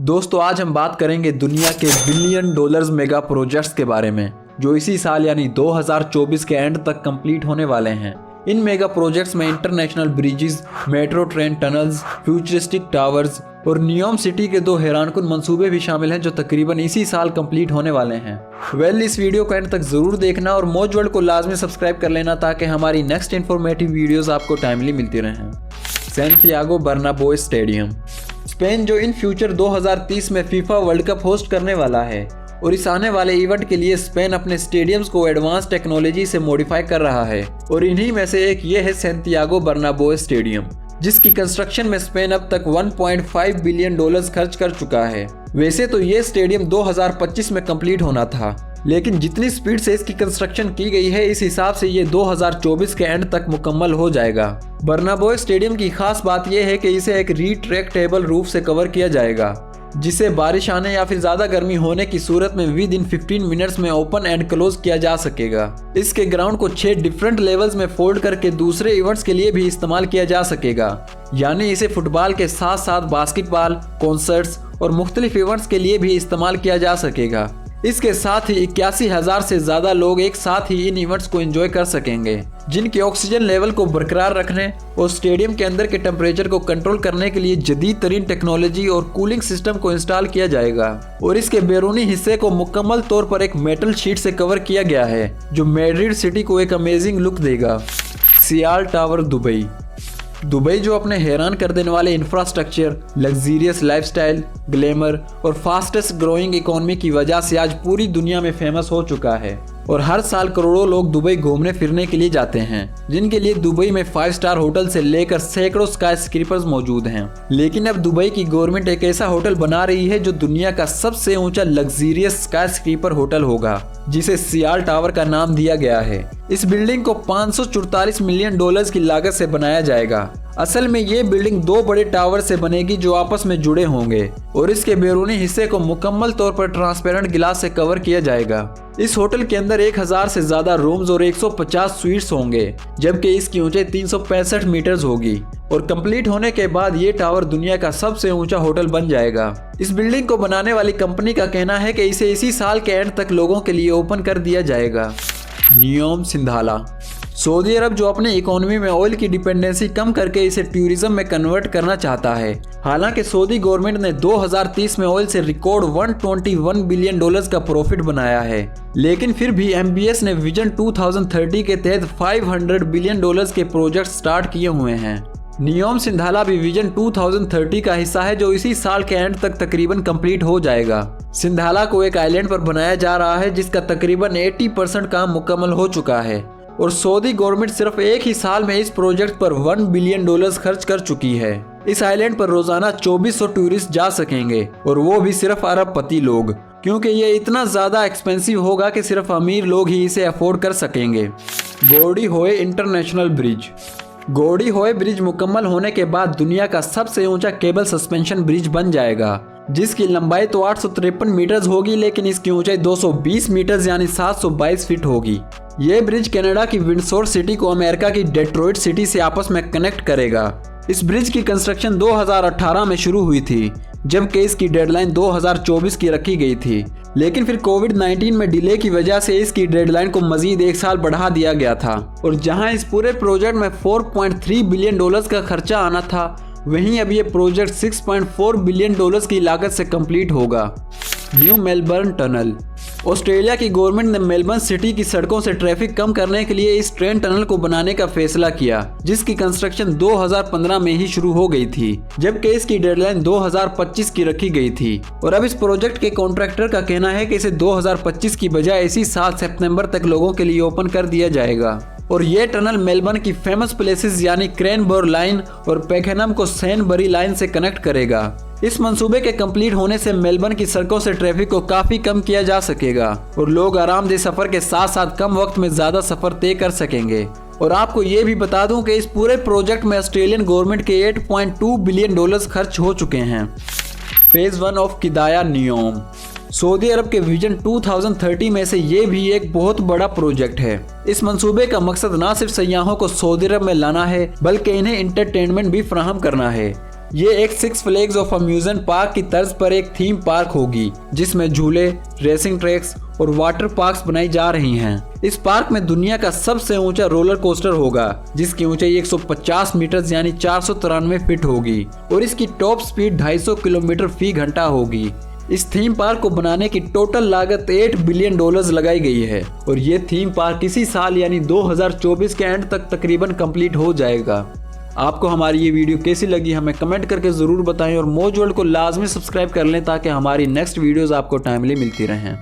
दोस्तों आज हम बात करेंगे दुनिया के बिलियन डॉलर्स मेगा प्रोजेक्ट्स के बारे में जो इसी साल यानी 2024 के एंड तक कंप्लीट होने वाले हैं। इन मेगा प्रोजेक्ट्स में international bridges, metro train tunnels, futuristic towers और नियोम सिटी के 2 हैरानकुन मंसूबे भी शामिल हैं जो तकरीबन इसी साल कंप्लीट होने वाले हैं। इस वीडियो को एंड तक जरूर देखना और मौज वर्ल्ड को लाजमी सब्सक्राइब कर लेना ताकि हमारी नेक्स्ट इन्फॉर्मेटिव वीडियोस आपको टाइमली मिलती रहें। सैंटियागो बर्नाबेउ स्टेडियम स्पेन जो इन फ्यूचर 2030 में फीफा वर्ल्ड कप होस्ट करने वाला है और इस आने वाले इवेंट के लिए स्पेन अपने स्टेडियम्स को एडवांस टेक्नोलॉजी से मॉडिफाई कर रहा है और इन्हीं में से एक ये है सैंटियागो बर्नाबेउ स्टेडियम, जिसकी कंस्ट्रक्शन में स्पेन अब तक 1.5 बिलियन डॉलर्स खर्च कर चुका है। वैसे तो ये स्टेडियम 2025 में कंप्लीट होना था, लेकिन जितनी स्पीड से इसकी कंस्ट्रक्शन की गई है इस हिसाब से ये 2024 के एंड तक मुकम्मल हो जाएगा। बर्नाबेउ स्टेडियम की खास बात यह है कि इसे एक रिट्रैक्टेबल रूफ से कवर किया जाएगा, जिसे बारिश आने या फिर ज्यादा गर्मी होने की सूरत में विद इन 15 मिनट्स में ओपन एंड क्लोज किया जा सकेगा। इसके ग्राउंड को 6 डिफरेंट लेवल्स में फोल्ड करके दूसरे इवेंट्स के लिए भी इस्तेमाल किया जा सकेगा, यानी इसे फुटबॉल के साथ साथ बास्केटबॉल, कॉन्सर्ट्स और मुख्तलिफ इवेंट्स के लिए भी इस्तेमाल किया जा सकेगा। इसके साथ ही 81,000 से ज्यादा लोग एक साथ ही इन इवेंट्स को एंजॉय कर सकेंगे, जिनके ऑक्सीजन लेवल को बरकरार रखने और स्टेडियम के अंदर के टेम्परेचर को कंट्रोल करने के लिए जदीद तरीन टेक्नोलॉजी और कूलिंग सिस्टम को इंस्टॉल किया जाएगा और इसके बैरूनी हिस्से को मुकम्मल तौर पर एक मेटल शीट से कवर किया गया है जो मैड्रिड सिटी को एक अमेजिंग लुक देगा। सियाल टावर दुबई जो अपने हैरान कर देने वाले इंफ्रास्ट्रक्चर, लग्जीरियस लाइफस्टाइल, ग्लैमर और फास्टेस्ट ग्रोइंग इकोनॉमी की वजह से आज पूरी दुनिया में फेमस हो चुका है और हर साल करोड़ों लोग दुबई घूमने फिरने के लिए जाते हैं, जिनके लिए दुबई में 5 स्टार होटल से लेकर सैकड़ों स्काई स्क्रीपर्स मौजूद हैं। लेकिन अब दुबई की गवर्नमेंट एक ऐसा होटल बना रही है जो दुनिया का सबसे ऊंचा लग्जीरियस स्काई स्क्रीपर होटल होगा, जिसे सियाल टावर का नाम दिया गया है। इस बिल्डिंग को 544 मिलियन डॉलर्स की लागत से बनाया जाएगा। असल में ये बिल्डिंग 2 बड़े टावर से बनेगी जो आपस में जुड़े होंगे और इसके बैरूनी हिस्से को मुकम्मल तौर पर ट्रांसपेरेंट गिलास से कवर किया जाएगा। इस होटल के अंदर 1000 से ज्यादा रूम्स और 150 स्वीट्स होंगे, जबकि इसकी ऊंचाई 365 मीटर्स होगी और कंप्लीट होने के बाद ये टावर दुनिया का सबसे ऊंचा होटल बन जाएगा। इस बिल्डिंग को बनाने वाली कंपनी का कहना है कि इसे इसी साल के एंड तक लोगों के लिए ओपन कर दिया जाएगा। नियोम सिंधाला सऊदी अरब जो अपने इकोनॉमी में ऑयल की डिपेंडेंसी कम करके इसे टूरिज्म में कन्वर्ट करना चाहता है। हालांकि सऊदी गवर्नमेंट ने 2030 में ऑयल से रिकॉर्ड 121 बिलियन डॉलर्स का प्रॉफिट बनाया है, लेकिन फिर भी एमबीएस ने विजन 2030 के तहत 500 बिलियन डॉलर्स के प्रोजेक्ट स्टार्ट किए हुए हैं। नियोम सिंधाला भी विजन 2030 का हिस्सा है जो इसी साल के एंड तक तकरीबन कंप्लीट हो जाएगा। सिंधाला को एक आइलैंड पर बनाया जा रहा है जिसका तकरीबन 80% काम मुकम्मल हो चुका है और सऊदी गवर्नमेंट सिर्फ एक ही साल में इस प्रोजेक्ट पर 1 बिलियन डॉलर्स खर्च कर चुकी है। इस आइलैंड पर रोजाना 2400 टूरिस्ट जा सकेंगे और वो भी सिर्फ अरबपति लोग, क्योंकि ये इतना ज्यादा एक्सपेंसिव होगा कि सिर्फ अमीर लोग ही इसे अफोर्ड कर सकेंगे। गॉर्डी होए इंटरनेशनल ब्रिज गॉर्डी होए ब्रिज मुकम्मल होने के बाद दुनिया का सबसे ऊंचा केबल सस्पेंशन ब्रिज बन जाएगा, जिसकी लंबाई तो 853 मीटर्स होगी, लेकिन इसकी ऊंचाई 220 मीटर्स यानी 722 फीट होगी। ये ब्रिज कनाडा की विंडसोर सिटी को अमेरिका की डेट्रॉइट सिटी से आपस में कनेक्ट करेगा। इस ब्रिज की कंस्ट्रक्शन 2018 में शुरू हुई थी, जबकि इसकी डेडलाइन 2024 की रखी गई थी, लेकिन फिर कोविड-19 में डिले की वजह से इसकी डेडलाइन को मजीद 1 साल बढ़ा दिया गया था और जहां इस पूरे प्रोजेक्ट में 4.3 बिलियन डॉलर्स का खर्चा आना था, वहीं अब ये प्रोजेक्ट 6.4 बिलियन डॉलर्स की लागत से कंप्लीट होगा। न्यू मेलबर्न टनल ऑस्ट्रेलिया की गवर्नमेंट ने मेलबर्न सिटी की सड़कों से ट्रैफिक कम करने के लिए इस ट्रेन टनल को बनाने का फैसला किया, जिसकी कंस्ट्रक्शन 2015 में ही शुरू हो गई थी, जबकि इसकी डेडलाइन 2025 की रखी गई थी और अब इस प्रोजेक्ट के कॉन्ट्रैक्टर का कहना है कि इसे 2025 की बजाय इसी साल सितंबर तक लोगों के लिए ओपन कर दिया जाएगा और ये टनल मेलबर्न की फेमस प्लेसेस यानी क्रैनबोर लाइन और पेकेनम को सैनबरी लाइन से कनेक्ट करेगा। इस मंसूबे के कंप्लीट होने से मेलबर्न की सड़कों से ट्रैफिक को काफी कम किया जा सकेगा और लोग आरामदेह सफर के साथ साथ कम वक्त में ज्यादा सफर तय कर सकेंगे। और आपको ये भी बता दूं कि इस पूरे प्रोजेक्ट में ऑस्ट्रेलियन गवर्नमेंट के 8.2 बिलियन डॉलर्स खर्च हो चुके हैं। फेज 1 ऑफ किदाया नियोम सऊदी अरब के विजन 2030 में से ये भी एक बहुत बड़ा प्रोजेक्ट है। इस मंसूबे का मकसद न सिर्फ सयाहों को सऊदी अरब में लाना है, बल्कि इन्हें इंटरटेनमेंट भी फराहम करना है। ये एक six flags of amusement park की तर्ज पर एक थीम पार्क होगी जिसमें झूले, रेसिंग ट्रैक्स और वाटर पार्क्स बनाई जा रही हैं। इस पार्क में दुनिया का सबसे ऊंचा रोलर कोस्टर होगा जिसकी ऊंचाई 150 मीटर यानी 493 फीट होगी और इसकी टॉप स्पीड 250 किलोमीटर फी घंटा होगी। इस थीम पार्क को बनाने की टोटल लागत $8 बिलियन लगाई गई है और ये थीम पार्क इसी साल यानी 2024 के एंड तक तकरीबन कंप्लीट हो जाएगा। आपको हमारी ये वीडियो कैसी लगी हमें कमेंट करके ज़रूर बताएं और मौज वर्ल्ड को लाजमी सब्सक्राइब कर लें ताकि हमारी नेक्स्ट वीडियोस आपको टाइमली मिलती रहें।